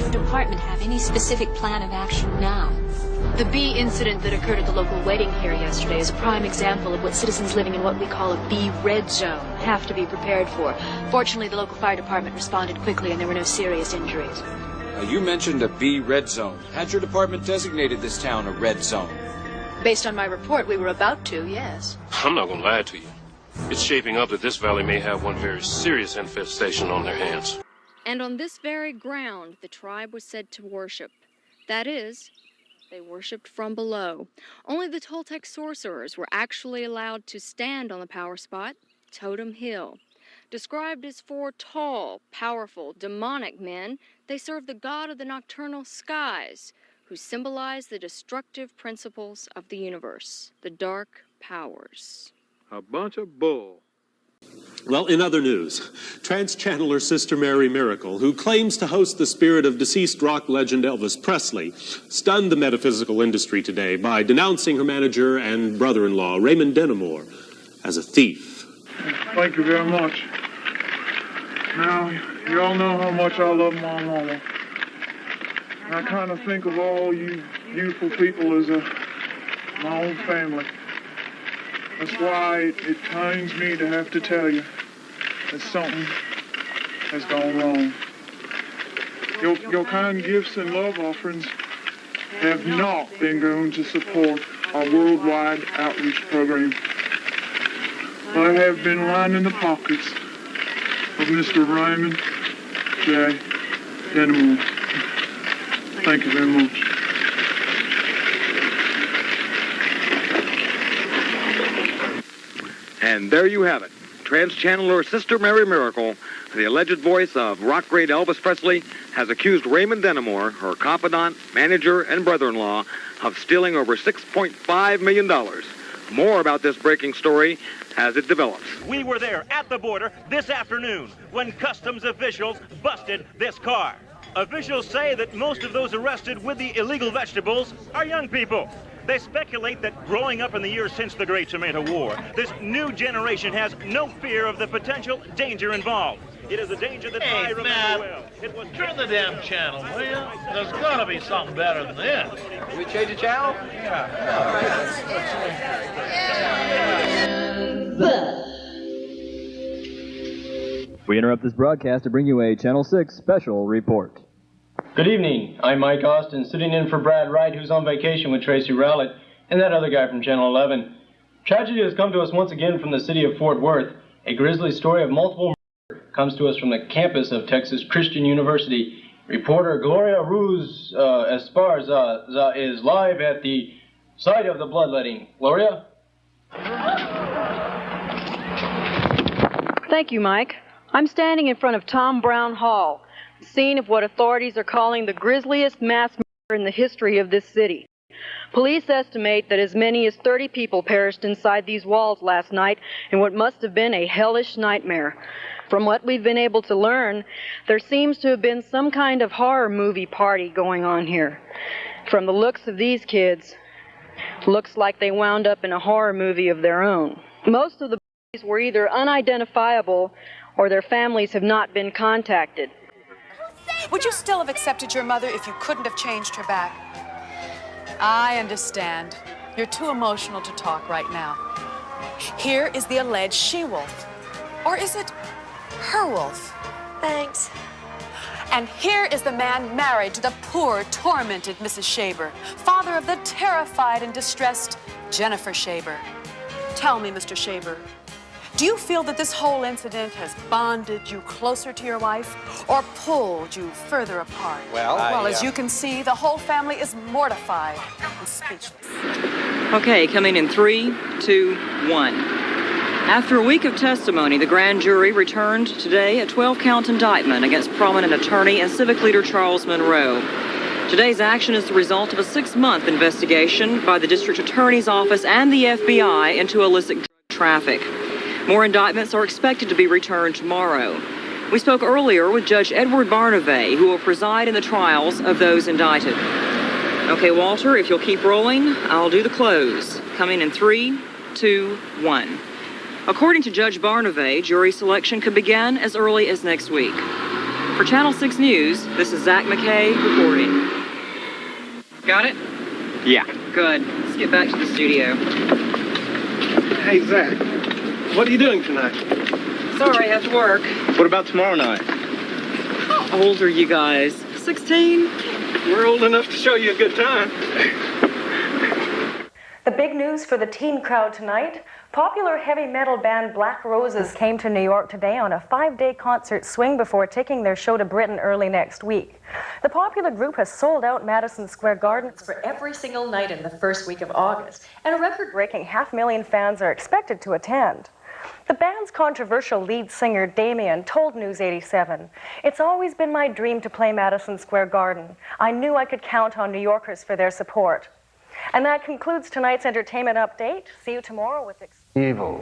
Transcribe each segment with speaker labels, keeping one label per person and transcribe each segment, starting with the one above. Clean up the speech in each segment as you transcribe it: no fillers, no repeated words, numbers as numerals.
Speaker 1: your department have any specific plan of action now?
Speaker 2: The bee incident that occurred at the local wedding here yesterday is a prime example of what citizens living in what we call a bee red zone have to be prepared for. Fortunately, the local fire department responded quickly and there were no serious injuries.
Speaker 3: You mentioned a bee red zone. Had your department designated this town a red zone?
Speaker 2: Based on my report, we were about to, yes.
Speaker 4: I'm not going to lie to you. It's shaping up that this valley may have one very serious infestation on their hands.
Speaker 5: And on this very ground, the tribe was said to worship. That is, they worshipped from below. Only the Toltec sorcerers were actually allowed to stand on the power spot, Totem Hill. Described as 4 tall, powerful, demonic men, they served the god of the nocturnal skies, who symbolized the destructive principles of the universe, the dark powers.
Speaker 6: A bunch of bull.
Speaker 7: Well, in other news, trans-channeler Sister Mary Miracle, who claims to host the spirit of deceased rock legend Elvis Presley, stunned the metaphysical industry today by denouncing her manager and brother-in-law, Raymond Denimore, as a thief.
Speaker 6: Thank you very much. Now, you all know how much I love my mama. I kind of think of all you beautiful people as my own family. That's why it pains me to have to tell you that something has gone wrong. Your kind gifts and love offerings have not been going to support our worldwide outreach program. I have been lining the pockets of Mr. Raymond J. Denimore. Thank you very much.
Speaker 8: And there you have it. Trans-channeler Sister Mary Miracle, the alleged voice of rock great Elvis Presley, has accused Raymond Denimore, her confidant, manager, and brother-in-law, of stealing over $6.5 million. More about this breaking story as it develops.
Speaker 9: We were there at the border this afternoon when customs officials busted this car. Officials say that most of those arrested with the illegal vegetables are young people. They speculate that growing up in the years since the Great Tomato War, this new generation has no fear of the potential danger involved. It is a danger that I remember well. It was
Speaker 10: turn the damn channel, will you? There's got to be something better than this.
Speaker 11: Can we change the channel?
Speaker 12: We interrupt this broadcast to bring you a Channel 6 special report.
Speaker 13: Good evening. I'm Mike Austin, sitting in for Brad Wright, who's on vacation with Tracy Rowlett, and that other guy from Channel 11. Tragedy has come to us once again from the city of Fort Worth. A grisly story of multiple murder comes to us from the campus of Texas Christian University. Reporter Gloria Ruz Esparza is live at the site of the bloodletting. Gloria?
Speaker 14: Thank you, Mike. I'm standing in front of Tom Brown Hall, the scene of what authorities are calling the grisliest mass murder in the history of this city. Police estimate that as many as 30 people perished inside these walls last night in what must have been a hellish nightmare. From what we've been able to learn, there seems to have been some kind of horror movie party going on here. From the looks of these kids, looks like they wound up in a horror movie of their own. Most of the bodies were either unidentifiable or their families have not been contacted.
Speaker 15: Would you still have accepted your mother if you couldn't have changed her back? I understand. You're too emotional to talk right now. Here is the alleged she-wolf. Or is it her wolf?
Speaker 16: Thanks.
Speaker 15: And here is the man married to the poor, tormented Mrs. Shaber, father of the terrified and distressed Jennifer Shaber. Tell me, Mr. Shaber, do you feel that this whole incident has bonded you closer to your wife or pulled you further apart?
Speaker 11: Well,
Speaker 15: as you can see, the whole family is mortified and speechless.
Speaker 17: Okay, coming in 3, 2, 1. After a week of testimony, the grand jury returned today a 12-count indictment against prominent attorney and civic leader Charles Monroe. Today's action is the result of a 6-month investigation by the district attorney's office and the FBI into illicit drug traffic. More indictments are expected to be returned tomorrow. We spoke earlier with Judge Edward Barnavay, who will preside in the trials of those indicted. Okay, Walter, if you'll keep rolling, I'll do the close. Coming in 3, 2, 1. According to Judge Barnavay, jury selection could begin as early as next week. For Channel 6 News, this is Zach McKay reporting. Got it?
Speaker 11: Yeah.
Speaker 17: Good. Let's get back to the studio.
Speaker 11: Hey, Zach, what are you doing tonight?
Speaker 17: Sorry, I have to work.
Speaker 11: What about tomorrow night?
Speaker 17: How old are you guys? 16?
Speaker 11: We're old enough to show you a good time.
Speaker 16: The big news for the teen crowd tonight, popular heavy metal band Black Roses came to New York today on a 5-day concert swing before taking their show to Britain early next week. The popular group has sold out Madison Square Garden for every single night in the first week of August, and a record-breaking 500,000 fans are expected to attend. The band's controversial lead singer, Damien, told News 87, "It's always been my dream to play Madison Square Garden. I knew I could count on New Yorkers for their support." And that concludes tonight's entertainment update. See you tomorrow with
Speaker 11: Evil.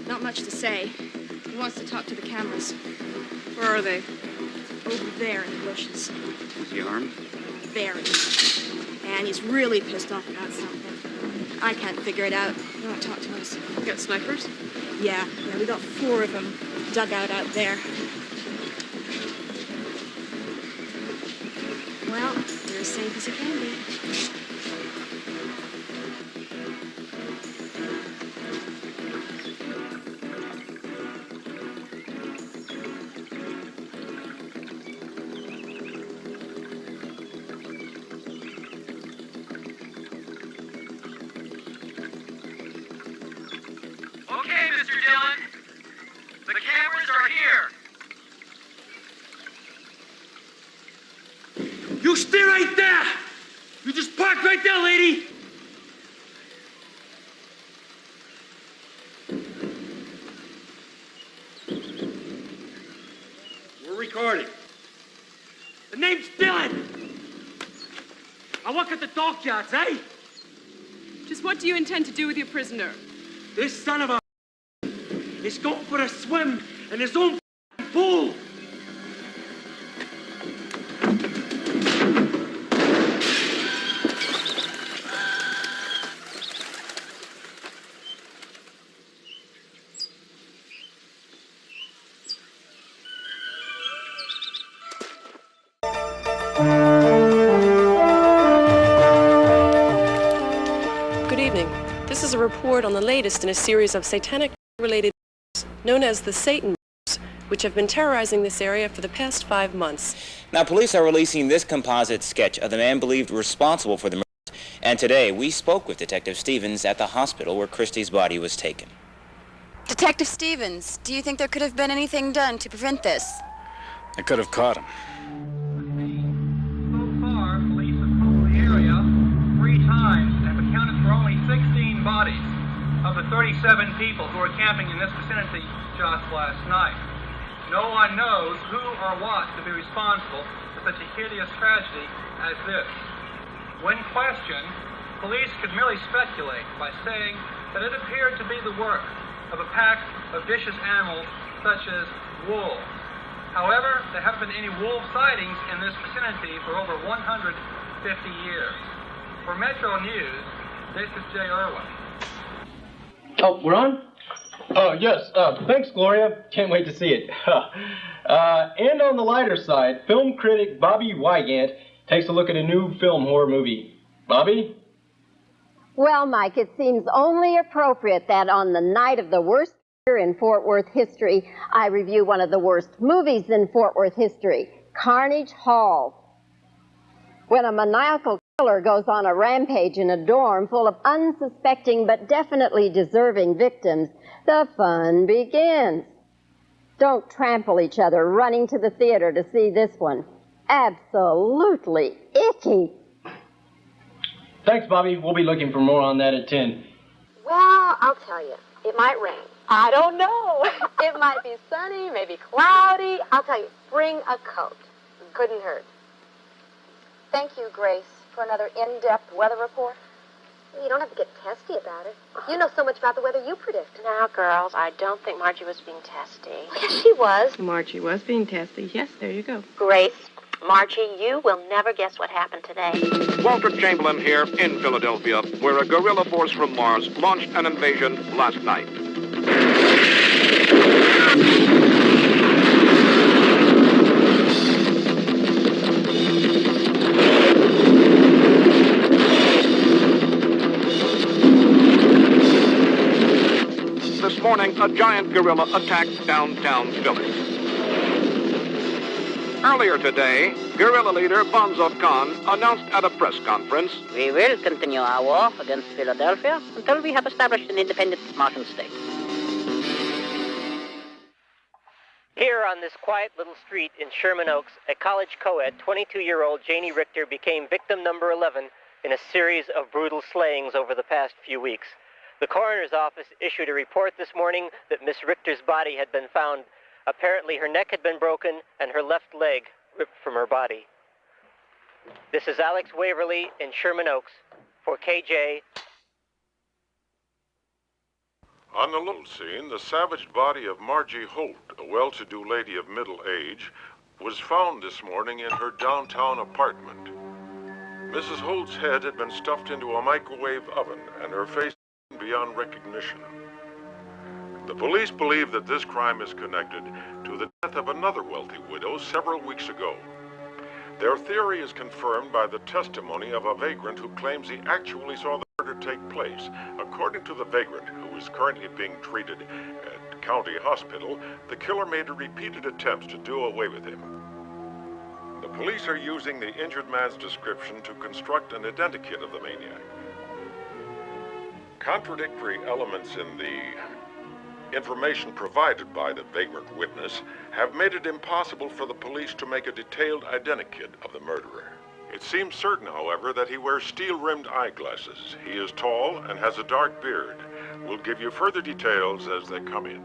Speaker 5: Not much to say. He wants to talk to the cameras. Where are they? Over there in the bushes.
Speaker 11: Is he armed?
Speaker 5: Very. And he's really pissed off about something. I can't figure it out. He won't talk to us. You got snipers? Yeah, we got 4 of them dug out there. Well, they're as safe as it can be.
Speaker 18: Okay, Mr. Dillon. The cameras are here. You stay right there! You just park right there, lady! We're recording. The name's Dillon! I work at the dockyards, eh?
Speaker 15: Just what do you intend to do with your prisoner?
Speaker 18: This son of a is going for a swim in his own pool.
Speaker 15: Good evening. This is a report on the latest in a series of satanic-related known as the Satan which have been terrorizing this area for the past 5 months.
Speaker 19: Now, police are releasing this composite sketch of the man believed responsible for the murders. And today, we spoke with Detective Stevens at the hospital where Christie's body was taken.
Speaker 20: Detective Stevens, do you think there could have been anything done to prevent this?
Speaker 3: I could have caught him.
Speaker 21: So far, police have patrolled the area 3 times and have accounted for only 16 bodies of the 37 people who were camping in this vicinity just last night. No one knows who or what could be responsible for such a hideous tragedy as this. When questioned, police could merely speculate by saying that it appeared to be the work of a pack of vicious animals such as wolves. However, there haven't been any wolf sightings in this vicinity for over 150 years. For Metro News, this is Jay Irwin.
Speaker 13: Oh, we're on? Oh, yes. Thanks, Gloria. Can't wait to see it. And on the lighter side, film critic Bobby Wygant takes a look at a new film horror movie. Bobby?
Speaker 22: Well, Mike, it seems only appropriate that on the night of the worst year in Fort Worth history, I review one of the worst movies in Fort Worth history, Carnage Hall. When a maniacal killer goes on a rampage in a dorm full of unsuspecting but definitely deserving victims, the fun begins. Don't trample each other running to the theater to see this one. Absolutely icky.
Speaker 13: Thanks, Bobby. We'll be looking for more on that at 10.
Speaker 22: Well, I'll tell you, it might rain. I don't know. It might be sunny, maybe cloudy. I'll tell you, bring a coat. Couldn't hurt. Thank you, Grace, for another in-depth weather report. You don't have to get testy about it. You know so much about the weather you predict.
Speaker 23: Now, girls, I don't think Margie was being testy.
Speaker 22: Yes, she was.
Speaker 23: Margie was being testy. Yes, there you go.
Speaker 22: Grace,
Speaker 1: Margie, you will never guess what happened today.
Speaker 2: Walter Chamberlain here in Philadelphia, where a guerrilla force from Mars launched an invasion last night. This morning, a giant gorilla attacked downtown Philly. Earlier today, guerrilla leader Bonzo Khan announced at a press conference,
Speaker 23: "We will continue our war against Philadelphia until we have established an independent Martian state."
Speaker 24: Here on this quiet little street in Sherman Oaks, a college co-ed, 22-year-old Janie Richter became victim number 11 in a series of brutal slayings over the past few weeks. The coroner's office issued a report this morning that Miss Richter's body had been found. Apparently, her neck had been broken and her left leg ripped from her body. This is Alex Waverly in Sherman Oaks for KJ.
Speaker 25: On the little scene, the savaged body of Margie Holt, a well-to-do lady of middle age, was found this morning in her downtown apartment. Mrs. Holt's head had been stuffed into a microwave oven and her face beyond recognition. The police believe that this crime is connected to the death of another wealthy widow several weeks ago. Their theory is confirmed by the testimony of a vagrant who claims he actually saw the murder take place. According to the vagrant, who is currently being treated at County Hospital, the killer made repeated attempts to do away with him. The police are using the injured man's description to construct an identikit of the maniac. Contradictory elements in the information provided by the vagrant witness have made it impossible for the police to make a detailed identikit of the murderer. It seems certain, however, that he wears steel-rimmed eyeglasses. He is tall and has a dark beard. We'll give you further details as they come in.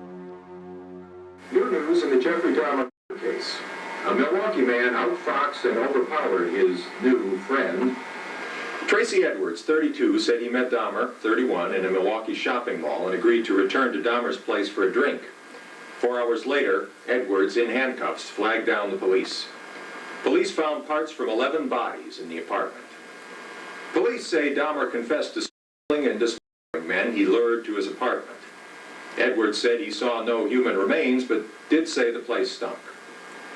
Speaker 26: New news in the Jeffrey Dahmer case. A Milwaukee man outfoxed and overpowered his new friend. Tracy Edwards, 32, said he met Dahmer, 31, in a Milwaukee shopping mall and agreed to return to Dahmer's place for a drink. 4 hours later, Edwards, in handcuffs, flagged down the police. Police found parts from 11 bodies in the apartment. Police say Dahmer confessed to stealing and dismembering men he lured to his apartment. Edwards said he saw no human remains, but did say the place stunk.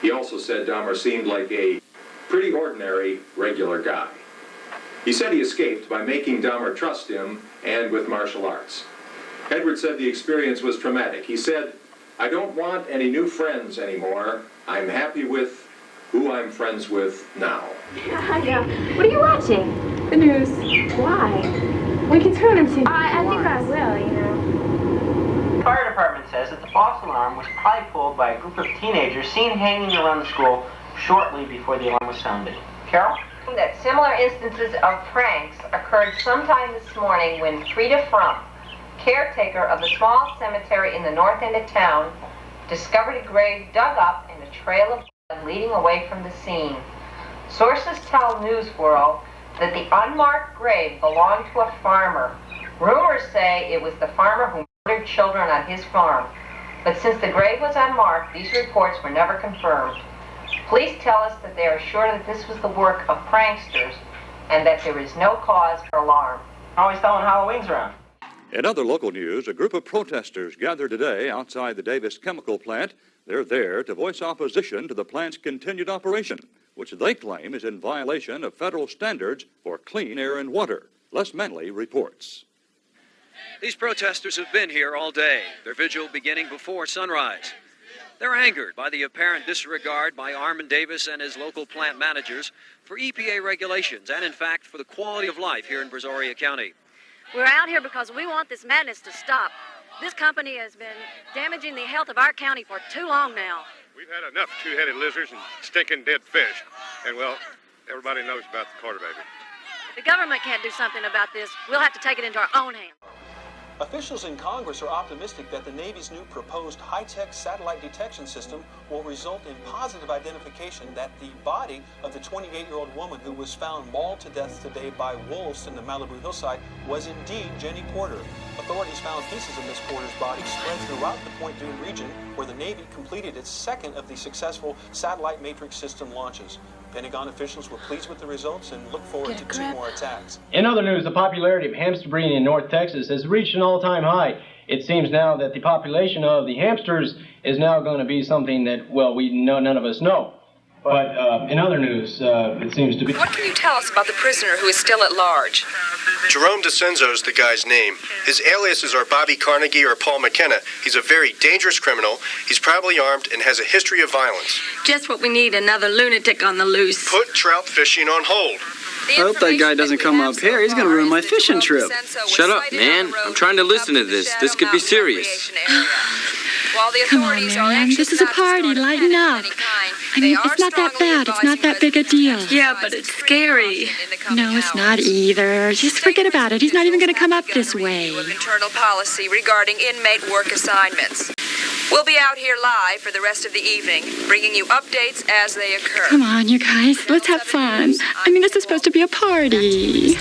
Speaker 26: He also said Dahmer seemed like a pretty ordinary, regular guy. He said he escaped by making Dahmer trust him and with martial arts. Edwards said the experience was traumatic. He said, "I don't want any new friends anymore. I'm happy with who I'm friends with now."
Speaker 27: Yeah. What are you watching? The news. Why? We can turn them to. I think I will, you know.
Speaker 24: The fire department says that the false alarm was probably pulled by a group of teenagers seen hanging around the school shortly before the alarm was sounded. Carol?
Speaker 28: That similar instances of pranks occurred sometime this morning when Frida Frump, caretaker of the small cemetery in the north end of town, discovered a grave dug up and a trail of blood leading away from the scene. Sources tell News World that the unmarked grave belonged to a farmer. Rumors say it was the farmer who murdered children on his farm. But since the grave was unmarked, these reports were never confirmed. Police tell us that they are sure that this was the work of pranksters and that there is no cause for alarm.
Speaker 24: Always throwing Halloweens around.
Speaker 29: In other local news, a group of protesters gathered today outside the Davis Chemical Plant. They're there to voice opposition to the plant's continued operation, which they claim is in violation of federal standards for clean air and water. Les Manley reports.
Speaker 30: These protesters have been here all day, their vigil beginning before sunrise. They're angered by the apparent disregard by Armin Davis and his local plant managers for EPA regulations and, in fact, for the quality of life here in Brazoria County.
Speaker 31: We're out here because we want this madness to stop. This company has been damaging the health of our county for too long now.
Speaker 32: We've had enough two-headed lizards and stinking dead fish. And, well, everybody knows about the Carter baby.
Speaker 31: If the government can't do something about this, we'll have to take it into our own hands.
Speaker 33: Officials in Congress are optimistic that the Navy's new proposed high-tech satellite detection system will result in positive identification that the body of the 28-year-old woman who was found mauled to death today by wolves in the Malibu hillside was indeed Jenny Porter. Authorities found pieces of Miss Porter's body spread throughout the Point Dume region, where the Navy completed its second of the successful satellite matrix system launches. Pentagon officials were pleased with the results and look forward to 2 more attacks.
Speaker 13: In other news, the popularity of hamster breeding in North Texas has reached an all-time high. It seems now that the population of the hamsters is now going to be something that, well, none of us know. But in other news, it seems to be...
Speaker 4: What can you tell us about the prisoner who is still at large?
Speaker 5: Jerome DeCenzo is the guy's name. His aliases are Bobby Carnegie or Paul McKenna. He's a very dangerous criminal. He's probably armed and has a history of violence.
Speaker 31: Just what we need, another lunatic on the loose.
Speaker 5: Put trout fishing on hold.
Speaker 6: I hope that guy doesn't come up here. He's going to ruin my fishing trip.
Speaker 7: Shut up, man. I'm trying to listen to this. This could be serious.
Speaker 8: Come on, Marianne. This is a party. Lighten up. I mean, it's not that bad. It's not that big a deal.
Speaker 31: Yeah, but it's scary.
Speaker 8: No, it's not either. Just forget about it. He's not even going to come up this way.
Speaker 4: Internal policy regarding inmate work assignments. We'll be out here live for the rest of the evening, bringing you updates as they occur.
Speaker 8: Come on, you guys. Let's have fun. I mean, this is supposed to be a party.